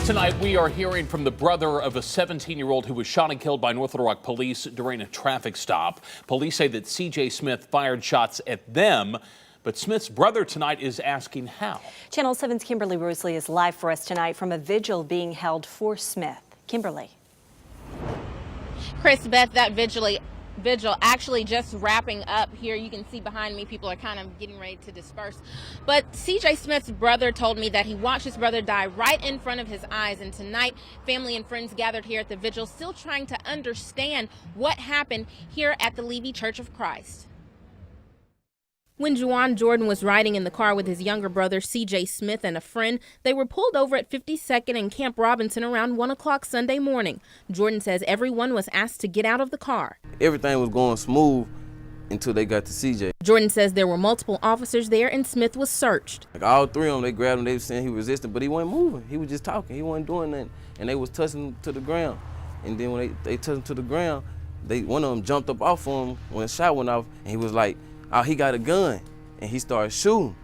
Tonight, we are hearing from the brother of a 17-year-old who was shot and killed by North Little Rock police during a traffic stop. Police say that C.J. Smith fired shots at them, but Smith's brother tonight is asking how. Channel 7's Kimberly Roosley is live for us tonight from a vigil being held for Smith. Kimberly. Chris, Beth, that vigil actually just wrapping up here. You can see behind me, people are kind of getting ready to disperse. But C.J. Smith's brother told me that he watched his brother die right in front of his eyes. And tonight, family and friends gathered here at the vigil, still trying to understand what happened here at the Levy Church of Christ. When Juwan Jordan was riding in the car with his younger brother, C.J. Smith, and a friend, they were pulled over at 52nd and Camp Robinson around 1 o'clock Sunday morning. Jordan says everyone was asked to get out of the car. Everything was going smooth until they got to C.J. Jordan says there were multiple officers there and Smith was searched. Like all three of them, they grabbed him, they were saying he was resisting, but he wasn't moving. He was just talking, he wasn't doing nothing. And they was touching him to the ground. And then when they touched him to the ground, one of them jumped up off of him when the shot went off, and he was like, oh, he got a gun, and he started shooting.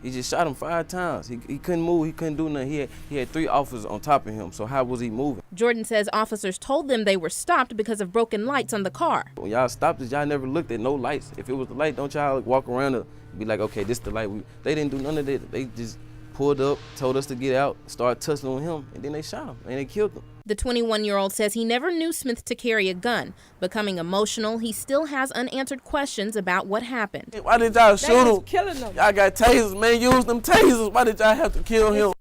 He just shot him 5 times. He couldn't move, he couldn't do nothing. He had 3 officers on top of him, so how was he moving? Jordan says officers told them they were stopped because of broken lights on the car. When y'all stopped us, y'all never looked at no lights. If it was the light, don't y'all walk around and be like, okay, this is the light. They didn't do none of that. They just pulled up, told us to get out, started tussling with him, and then they shot him, and they killed him. The 21-year-old says he never knew Smith to carry a gun. Becoming emotional, he still has unanswered questions about what happened. Why did y'all shoot him? Killing them. Y'all got tasers, man. Use them tasers. Why did y'all have to kill him?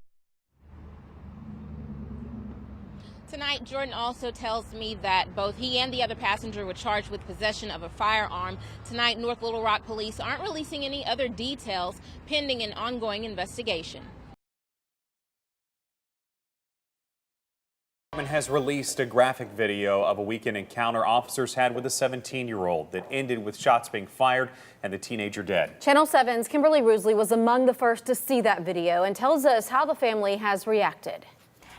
Tonight, Jordan also tells me that both he and the other passenger were charged with possession of a firearm. Tonight, North Little Rock police aren't releasing any other details pending an ongoing investigation. Has released a graphic video of a weekend encounter officers had with a 17-year-old that ended with shots being fired and the teenager dead. Channel 7's Kimberly Roosley was among the first to see that video and tells us how the family has reacted.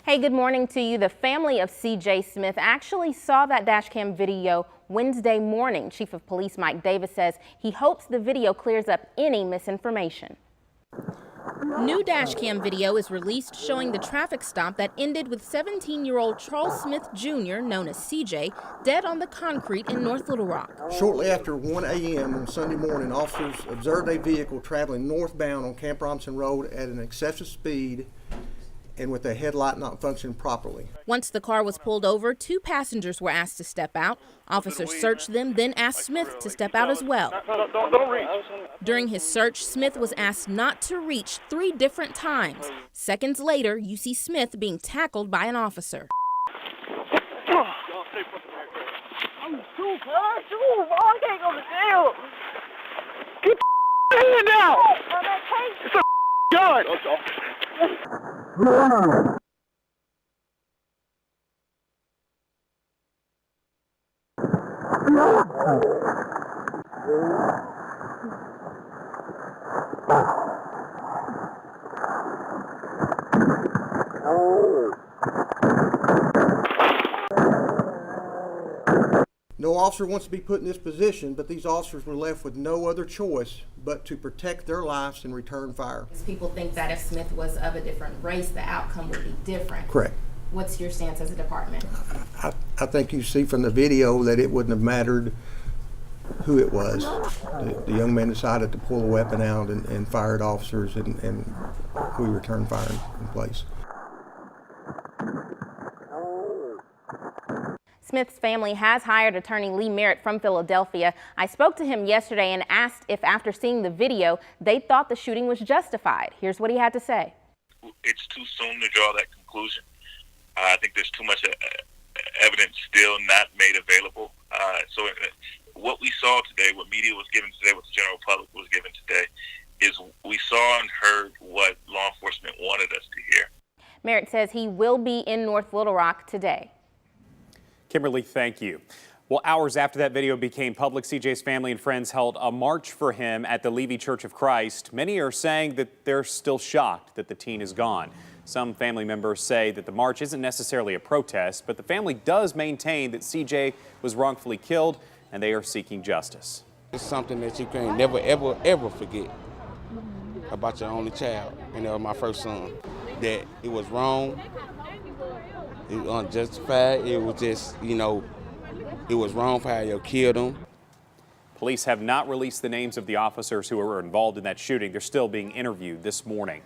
Hey, good morning to you. The family of C.J. Smith actually saw that dash cam video Wednesday morning. Chief of Police Mike Davis says he hopes the video clears up any misinformation. New dash cam video is released showing the traffic stop that ended with 17-year-old Charles Smith Jr., known as CJ, dead on the concrete in North Little Rock. Shortly after 1 a.m. on Sunday morning, officers observed a vehicle traveling northbound on Camp Robinson Road at an excessive speed and with a headlight not functioning properly. Once the car was pulled over, 2 passengers were asked to step out. Officers searched them, then asked Smith to step out as well. During his search, Smith was asked not to reach 3 different times. Seconds later, you see Smith being tackled by an officer. I'm too fast. I can't go to jail. Get the hand down. It's a gun. No officer wants to be put in this position, but these officers were left with no other choice but to protect their lives and return fire. People think that if Smith was of a different race, the outcome would be different. Correct. What's your stance as a department? I think you see from the video that it wouldn't have mattered who it was. The young man decided to pull a weapon out and fire at officers, and we returned fire in place. Smith's family has hired attorney Lee Merritt from Philadelphia. I spoke to him yesterday and asked if after seeing the video, they thought the shooting was justified. Here's what he had to say. It's too soon to draw that conclusion. I think there's too much evidence still not made available. So what we saw today, what media was given today, what the general public was given today, is we saw and heard what law enforcement wanted us to hear. Merritt says he will be in North Little Rock today. Kimberly, thank you. Well, hours after that video became public, CJ's family and friends held a march for him at the Levy Church of Christ. Many are saying that they're still shocked that the teen is gone. Some family members say that the march isn't necessarily a protest, but the family does maintain that CJ was wrongfully killed and they are seeking justice. It's something that you can never, ever, ever forget about your only child, my first son. That it was wrong, It was unjustified. It was just, it was wrong for how you killed him. Police have not released the names of the officers who were involved in that shooting. They're still being interviewed this morning.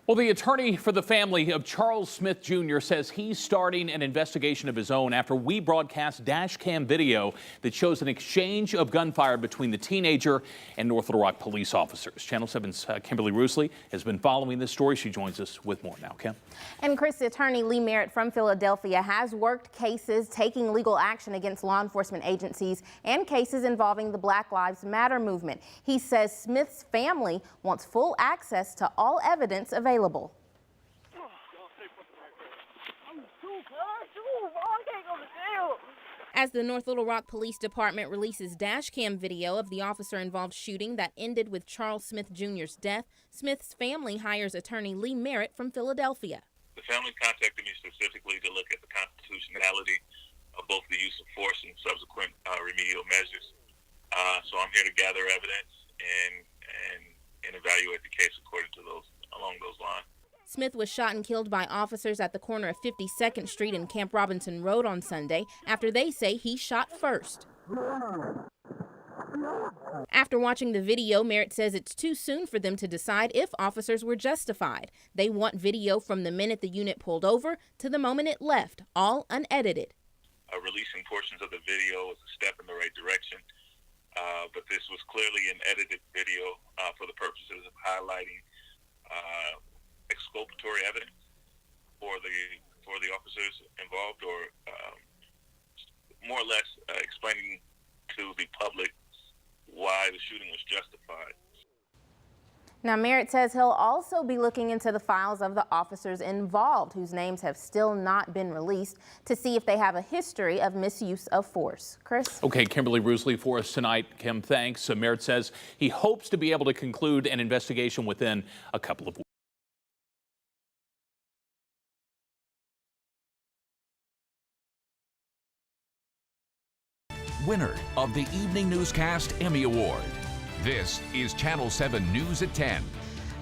Well, the attorney for the family of Charles Smith Jr. says he's starting an investigation of his own after we broadcast dash cam video that shows an exchange of gunfire between the teenager and North Little Rock police officers. Channel 7's Kimberly Roosley has been following this story. She joins us with more now. Kim? And Chris, attorney Lee Merritt from Philadelphia has worked cases taking legal action against law enforcement agencies and cases involving the Black Lives Matter movement. He says Smith's family wants full access to all evidence available. As the North Little Rock Police Department releases dash cam video of the officer-involved shooting that ended with Charles Smith Jr.'s death, Smith's family hires attorney Lee Merritt from Philadelphia. The family contacted me specifically to look at the constitutionality of both the use of force and subsequent remedial measures. So I'm here to gather evidence and evaluate the case along those lines. Smith was shot and killed by officers at the corner of 52nd Street and Camp Robinson Road on Sunday after they say he shot first. After watching the video, Merritt says it's too soon for them to decide if officers were justified. They want video from the minute the unit pulled over to the moment it left, all unedited. Releasing portions of the video was a step in the right direction, but this was clearly an edited video for the purposes of highlighting exculpatory evidence for the officers involved, or more or less explaining to the public why the shooting was justified. Now, Merritt says he'll also be looking into the files of the officers involved, whose names have still not been released, to see if they have a history of misuse of force. Chris? Okay, Kimberly Roosley for us tonight. Kim, thanks. Merritt says he hopes to be able to conclude an investigation within a couple of weeks. Winner of the Evening Newscast Emmy Award. This is Channel 7 News at 10.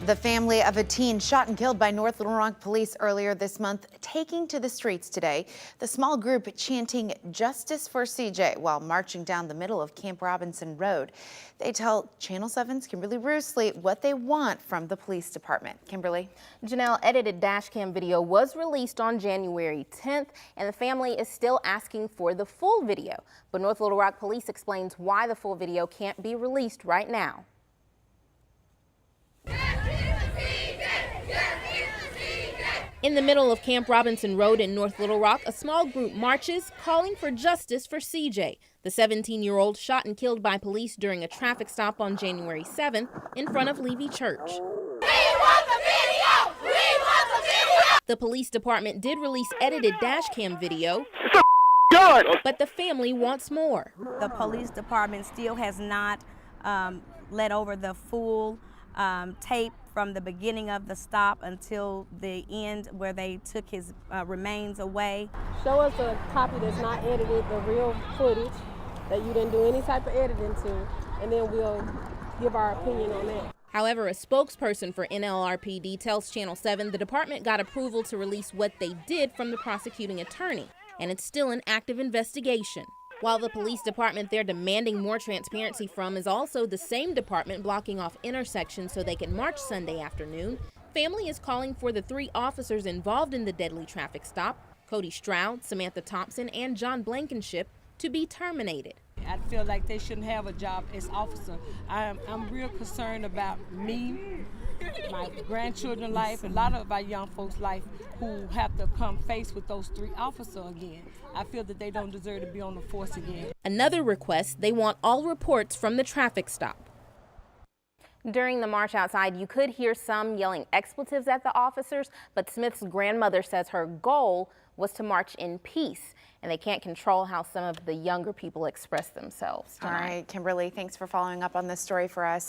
The family of a teen shot and killed by North Little Rock police earlier this month taking to the streets today. The small group chanting "Justice for CJ" while marching down the middle of Camp Robinson Road. They tell Channel 7's Kimberly Roosley what they want from the police department. Kimberly? Janelle, edited dash cam video was released on January 10th, and the family is still asking for the full video. But North Little Rock Police explains why the full video can't be released right now. In the middle of Camp Robinson Road in North Little Rock, a small group marches calling for justice for CJ, the 17-year-old shot and killed by police during a traffic stop on January 7th in front of Levy Church. We want the video! We want the video! The police department did release edited dash cam video, but the family wants more. The police department still has not let over the full tape from the beginning of the stop until the end where they took his remains away. Show us a copy that's not edited, the real footage that you didn't do any type of editing to, and then we'll give our opinion on that. However, a spokesperson for NLRPD tells Channel 7 the department got approval to release what they did from the prosecuting attorney, and it's still an active investigation. While the police department they're demanding more transparency from is also the same department blocking off intersections so they can march Sunday afternoon, family is calling for the 3 officers involved in the deadly traffic stop, Cody Stroud, Samantha Thompson, and John Blankenship, to be terminated. I feel like they shouldn't have a job as officer. I'm real concerned about me, my grandchildren's life, and a lot of our young folks' life who have to come face with those 3 officers again. I feel that they don't deserve to be on the force again. Another request, they want all reports from the traffic stop. During the march outside, you could hear some yelling expletives at the officers, but Smith's grandmother says her goal was to march in peace, and they can't control how some of the younger people express themselves tonight. All right, Kimberly, thanks for following up on this story for us.